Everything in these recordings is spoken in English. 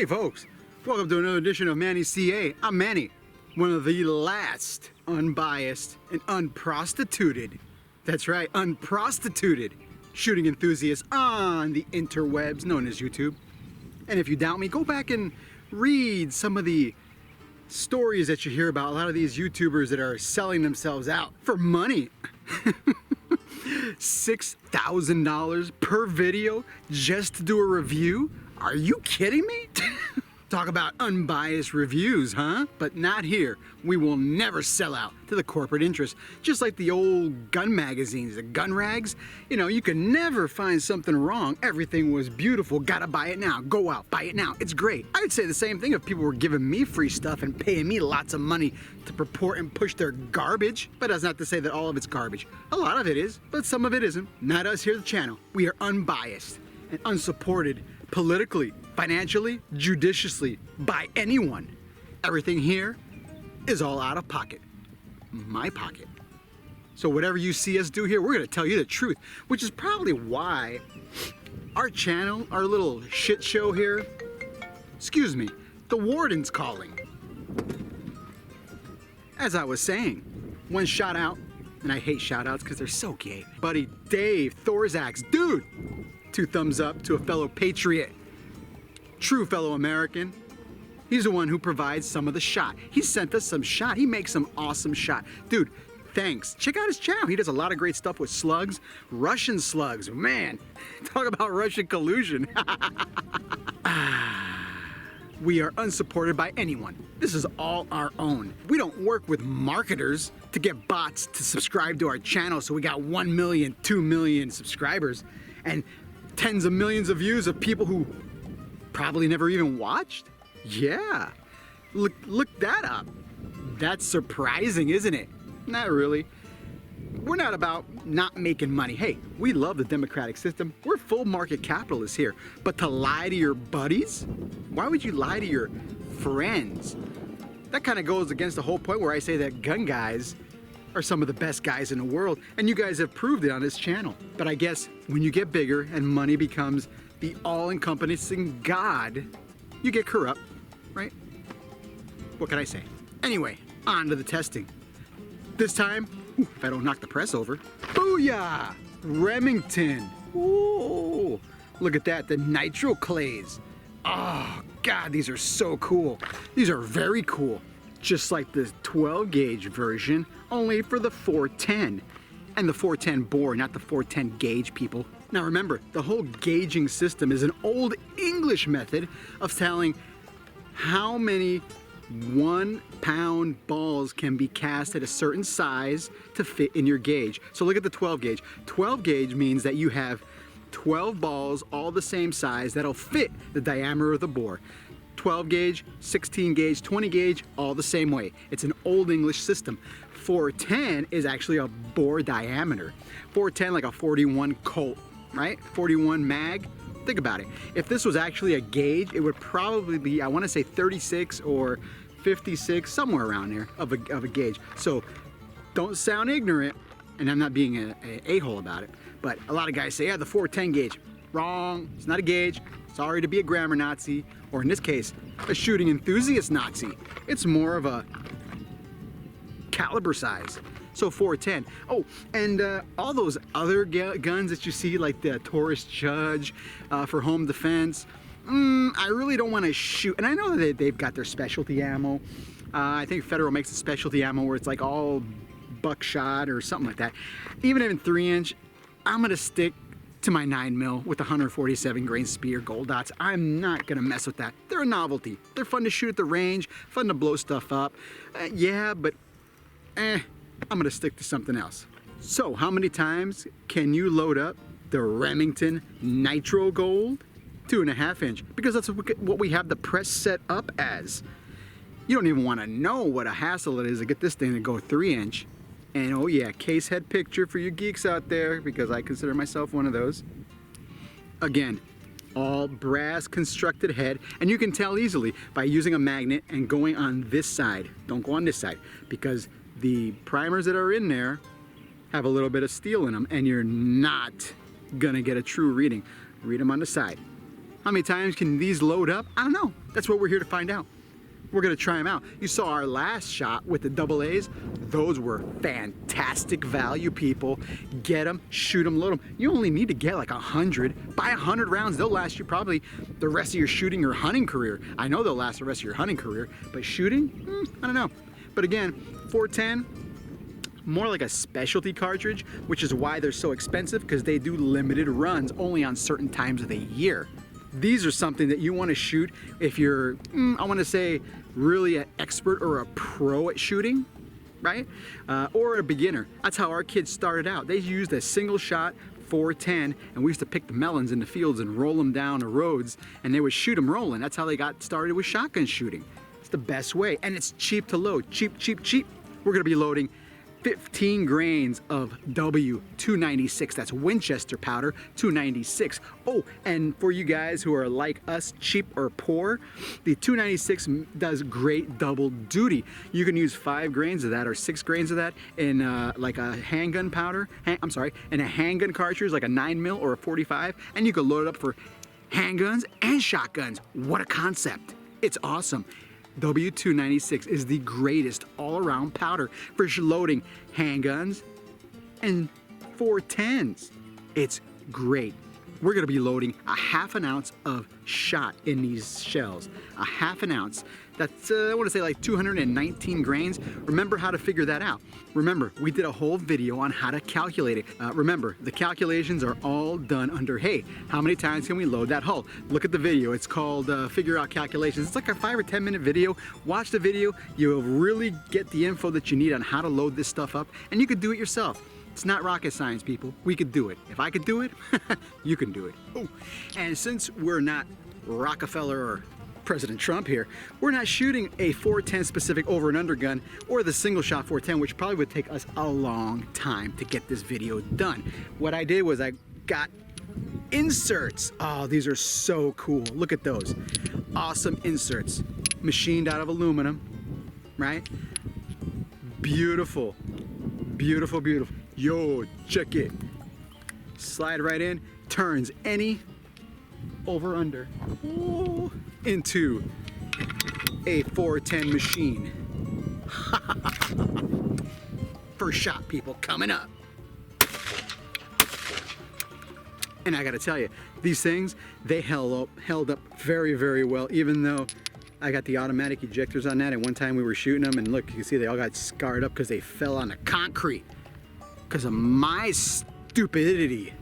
Hey folks, welcome to another edition of Manny CA. I'm Manny, one of the last unbiased and unprostituted, that's right, unprostituted shooting enthusiasts on the interwebs known as YouTube. And if you doubt me, go back and read some of the stories that you hear about a lot of these YouTubers that are selling themselves out for money. $6,000 per video just to do a review? Are you kidding me? Talk about unbiased reviews, huh? But not here. We will never sell out to the corporate interest. Just like the old gun magazines, the gun rags. You know, you can never find something wrong. Everything was beautiful. Gotta buy it now. Go out, buy it now. It's great. I would say the same thing if people were giving me free stuff and paying me lots of money to purport and push their garbage. But that's not to say that all of it's garbage. A lot of it is, but some of it isn't. Not us here at the channel. We are unbiased and unsupported politically, financially, judiciously, by anyone. Everything here is all out of pocket. My pocket. So whatever you see us do here, we're gonna tell you the truth, which is probably why our channel, our little shit show here, excuse me, the warden's calling. As I was saying, one shout out, and I hate shout outs because they're so gay. Buddy Dave Thorzax, dude, 2 thumbs up to a fellow patriot, true fellow American. He's the one who provides some of the shot. He sent us some shot. He makes some awesome shot. Dude, thanks. Check out his channel. He does a lot of great stuff with slugs, Russian slugs. Man, talk about Russian collusion. We are unsupported by anyone. This is all our own. We don't work with marketers to get bots to subscribe to our channel so we got 1 million, 2 million subscribers and tens of millions of views of people who probably never even watched? Yeah. Look that up. That's surprising, isn't it? Not really. We're not about not making money. Hey, we love the democratic system. We're full market capitalists here. But to lie to your buddies? Why would you lie to your friends? That kind of goes against the whole point where I say that gun guys are some of the best guys in the world, and you guys have proved it on this channel. But I guess when you get bigger and money becomes the all-encompassing God, you get corrupt, right? What can I say? Anyway, on to the testing. This time, if I don't knock the press over, booyah! Remington. Ooh, look at that, the nitro clays. Oh, God, these are so cool. These are very cool. Just like the 12 gauge version, only for the 410. And the 410 bore, not the 410 gauge, people. Now remember, the whole gauging system is an old English method of telling how many 1 pound balls can be cast at a certain size to fit in your gauge. So look at the 12 gauge. 12 gauge means that you have 12 balls all the same size that'll fit the diameter of the bore. 12 gauge, 16 gauge, 20 gauge, all the same way. It's an old English system. 410 is actually a bore diameter. 410 like a 41 Colt, right? 41 mag. Think about it. If this was actually a gauge, it would probably be, I want to say 36 or 56, somewhere around there of a gauge. So don't sound ignorant, and I'm not being an a-hole about it, but a lot of guys say, yeah, the 410 gauge. Wrong, it's not a gauge. Sorry to be a grammar Nazi, or in this case, a shooting enthusiast Nazi. It's more of a caliber size. So 410. Oh, and all those other guns that you see, like the Taurus Judge for home defense, I really don't want to shoot. And I know that they've got their specialty ammo. I think Federal makes a specialty ammo where it's like all buckshot or something like that. Even in 3-inch, I'm going to stick to my 9mm with the 147 grain spear gold dots. I'm not gonna mess with that. They're a novelty. They're fun to shoot at the range, fun to blow stuff up. Yeah, but I'm gonna stick to something else. So how many times can you load up the Remington Nitro Gold 2.5 inch? Because that's what we have the press set up as. You don't even want to know what a hassle it is to get this thing to go 3-inch. And oh yeah, case head picture for you geeks out there, because I consider myself one of those. Again, all brass constructed head, and you can tell easily by using a magnet and going on this side. Don't go on this side, because the primers that are in there have a little bit of steel in them, and you're not gonna get a true reading. Read them on the side. How many times can these load up? I don't know. That's what we're here to find out. We're gonna try them out. You saw our last shot with the double A's. Those were fantastic value, people. Get them, shoot them, load them. You only need to get like 100. Buy 100 rounds. They'll last you probably the rest of your shooting or hunting career. I know they'll last the rest of your hunting career, but shooting, I don't know. But again, 410, more like a specialty cartridge, which is why they're so expensive, because they do limited runs only on certain times of the year. These are something that you want to shoot if you're, I want to say, really an expert or a pro at shooting, right? Or a beginner. That's how our kids started out. They used a single shot 410, and we used to pick the melons in the fields and roll them down the roads, and they would shoot them rolling. That's how they got started with shotgun shooting. It's the best way, and it's cheap to load. Cheap, cheap, cheap. We're gonna be loading 15 grains of W296. That's Winchester powder, 296. Oh, and for you guys who are like us, cheap or poor, the 296 does great double duty. You can use 5 grains of that or 6 grains of that in like a handgun powder, in a handgun cartridge, like a 9mm or a 45, and you can load it up for handguns and shotguns. What a concept. It's awesome. W296 is the greatest all-around powder for loading handguns and 410s. It's great. We're gonna be loading a ½ ounce of shot in these shells. A ½ ounce. That's, I wanna say like 219 grains. Remember how to figure that out. Remember, we did a whole video on how to calculate it. Remember, the calculations are all done under, hey, how many times can we load that hull? Look at the video. It's called Figure Out Calculations. It's like a 5 or 10 minute video. Watch the video. You'll really get the info that you need on how to load this stuff up, and you could do it yourself. It's not rocket science, people. We could do it. If I could do it, you can do it. Oh, and since we're not Rockefeller or President Trump here, we're not shooting a 410 specific over and under gun or the single shot 410, which probably would take us a long time to get this video done. What I did was I got inserts. Oh, these are so cool. Look at those. Awesome inserts. Machined out of aluminum, right? Beautiful. Beautiful, beautiful. Yo, check it. Slide right in, turns any over under into a 410 machine. First shot, people, coming up. And I gotta tell you, these things, they held up very, very well, even though I got the automatic ejectors on that, and one time we were shooting them, and look, you can see they all got scarred up because they fell on the concrete because of my stupidity.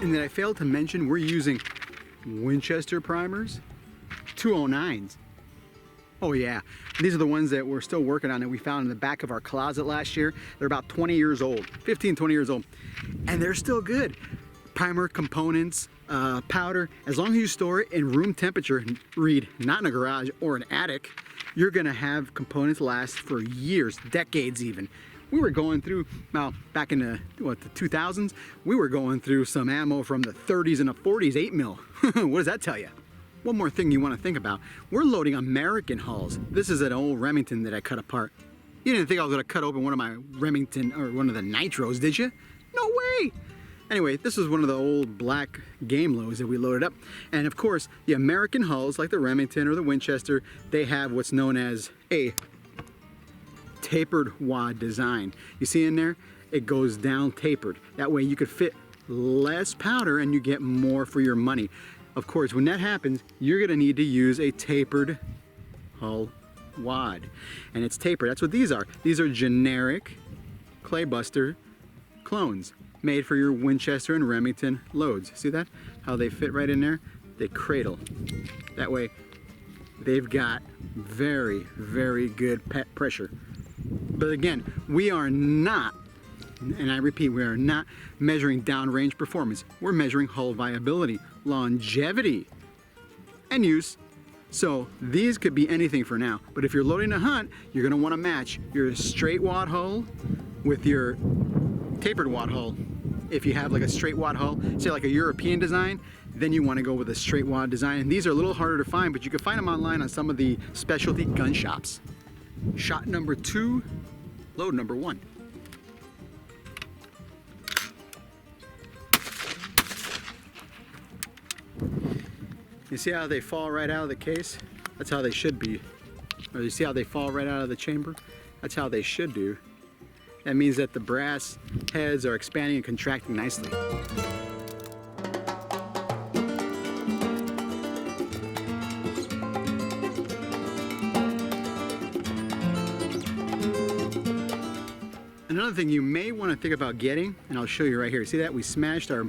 And then I failed to mention we're using Winchester primers, 209s. Oh yeah, these are the ones that we're still working on that we found in the back of our closet last year. They're about 20 years old, 15, 20 years old, and they're still good. Primer, components, powder, as long as you store it in room temperature, read not in a garage or an attic, you're gonna have components last for years, decades even. We were going through, well, back in the 2000s, we were going through some ammo from the 30s and the 40s, 8mm. What does that tell you? One more thing you want to think about. We're loading American hulls. This is an old Remington that I cut apart. You didn't think I was going to cut open one of my Remington or one of the nitros, did you? No way! Anyway, this is one of the old black game loads that we loaded up. And of course, the American hulls, like the Remington or the Winchester, they have what's known as a tapered wad design. You see in there? It goes down tapered. That way you could fit less powder and you get more for your money. Of course, when that happens, you're gonna need to use a tapered hull wad. And it's tapered, that's what these are. These are generic Claybuster clones made for your Winchester and Remington loads. See that? How they fit right in there? They cradle. That way, they've got very, very good pressure. But again, we are not, and I repeat, we are not measuring downrange performance. We're measuring hull viability, longevity, and use. So these could be anything for now, but if you're loading a hunt, you're gonna wanna match your straight wad hull with your tapered wad hull. If you have like a straight wad hull, say like a European design, then you wanna go with a straight wad design. And these are a little harder to find, but you can find them online on some of the specialty gun shops. Shot number 2 load number 1. You see how they fall right out of the case? That's how they should be. Or you see how they fall right out of the chamber? That's how they should do. That means that the brass heads are expanding and contracting nicely. Another thing you may want to think about getting, and I'll show you right here. See that? We smashed our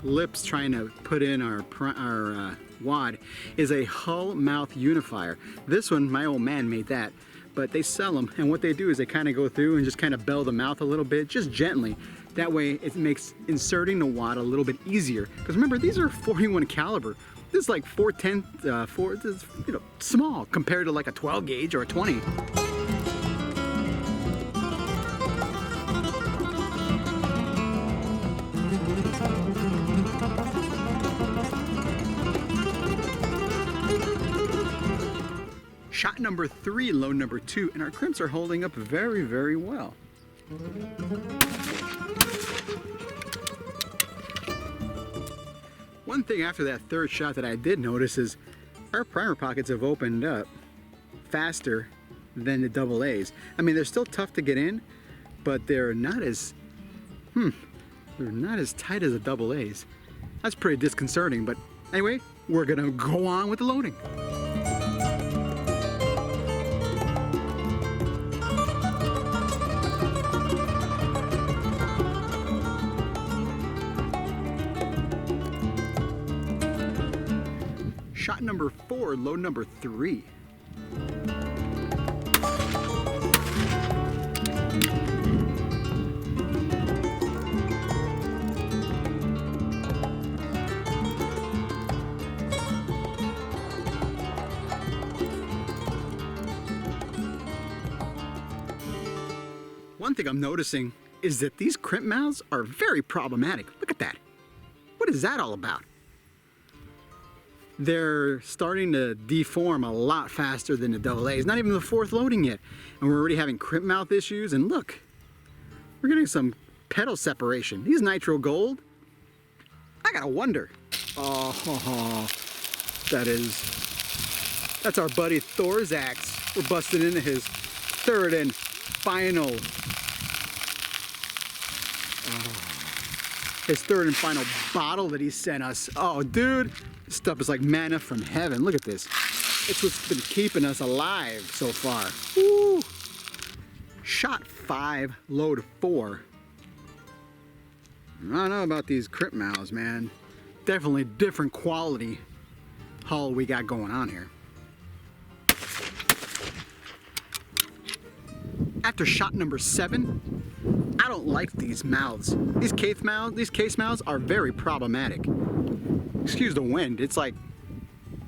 lips trying to put in our wad, is a hull mouth unifier. This one, my old man made that, but they sell them, and what they do is they kind of go through and just kind of bell the mouth a little bit, just gently. That way it makes inserting the wad a little bit easier. Because remember, these are 41 caliber. This is like 410, this is, you know, small compared to like a 12 gauge or a 20. Shot number 3, load number 2, and our crimps are holding up very, very well. One thing after that third shot that I did notice is our primer pockets have opened up faster than the double A's. I mean, they're still tough to get in, but they're not as tight as the double A's. That's pretty disconcerting, but anyway, we're gonna go on with the loading. Shot number 4, load number 3. One thing I'm noticing is that these crimp mouths are very problematic. Look at that. What is that all about? They're starting to deform a lot faster than the double A's. Not even the 4th loading yet. And we're already having crimp mouth issues. And look, we're getting some pedal separation. These nitro gold, I gotta wonder. Oh, that's our buddy Thorzax. We're busting into his 3rd and final, bottle that he sent us. Oh, dude. This stuff is like manna from heaven. Look at this. It's what's been keeping us alive so far. Woo. Shot 5, load 4. I don't know about these crimp mouths, man. Definitely different quality hull we got going on here. After shot number 7, I don't like these mouths. These case mouths are very problematic. Excuse the wind, it's like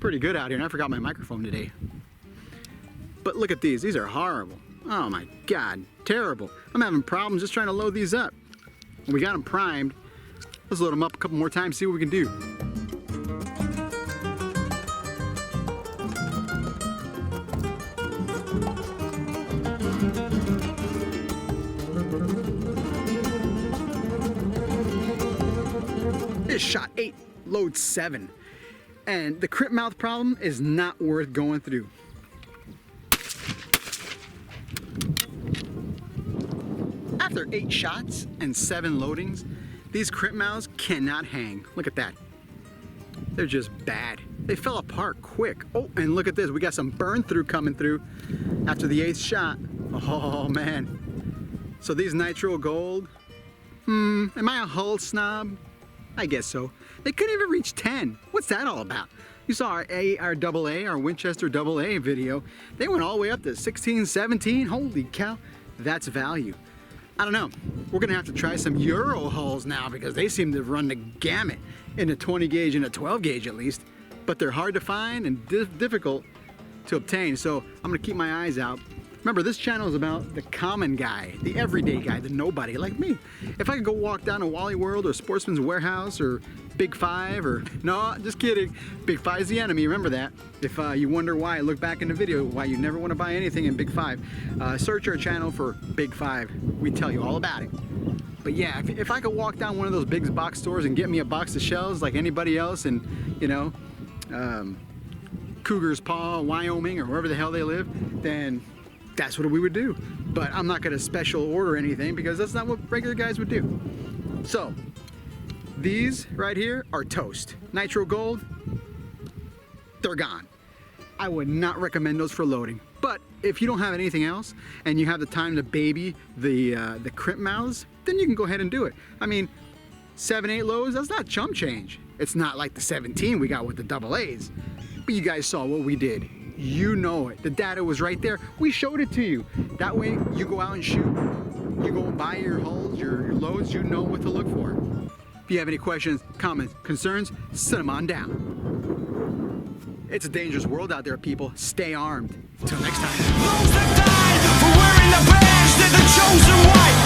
pretty good out here, and I forgot my microphone today. But look at these are horrible. Oh my God, terrible. I'm having problems just trying to load these up. We got them primed. Let's load them up a couple more times, see what we can do. This is shot 8. Load 7, and the crimp mouth problem is not worth going through. After 8 shots and 7 loadings, these crimp mouths cannot hang. Look at that. They're just bad. They fell apart quick. Oh, and look at this. We got some burn through coming through after the 8th shot. Oh man. So these nitro gold, am I a hull snob? I guess so. They couldn't even reach 10. What's that all about? You saw our Winchester AA video. They went all the way up to 16, 17. Holy cow, that's value. I don't know. We're gonna have to try some Euro hulls now because they seem to run the gamut in a 20 gauge and a 12 gauge at least. But they're hard to find and difficult to obtain. So I'm gonna keep my eyes out. Remember, this channel is about the common guy, the everyday guy, the nobody like me. If I could go walk down to Wally World or Sportsman's Warehouse or Big Five, or no, just kidding. Big Five's the enemy, remember that. If you wonder why, look back in the video why you never want to buy anything in Big Five. Search our channel for Big Five. We tell you all about it. But yeah, if I could walk down one of those big box stores and get me a box of shells like anybody else in, you know, Cougar's Paw, Wyoming, or wherever the hell they live, then that's what we would do. But I'm not gonna special order anything because that's not what regular guys would do. So, these right here are toast. Nitro Gold, they're gone. I would not recommend those for loading. But if you don't have anything else and you have the time to baby the crimp mouths, then you can go ahead and do it. I mean, 7-8 loads, that's not chump change. It's not like the 17 we got with the double A's. But you guys saw what we did. You know it. The data was right there. We showed it to you. That way, you go out and shoot. You go and buy your hulls, your loads, you know what to look for. If you have any questions, comments, concerns, send them on down. It's a dangerous world out there, people. Stay armed. Till next time. Those that died for wearing the badge, they're the chosen white.